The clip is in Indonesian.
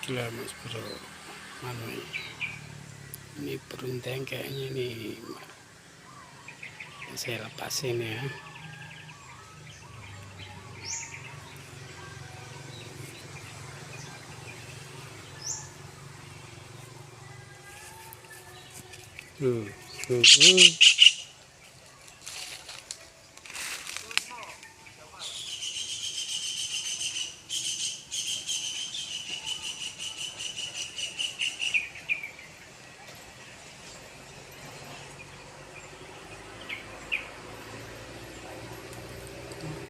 Itulah Mas Bro, mana ini berunteng kayaknya nih, saya lepasin ya. uh, uh, uh.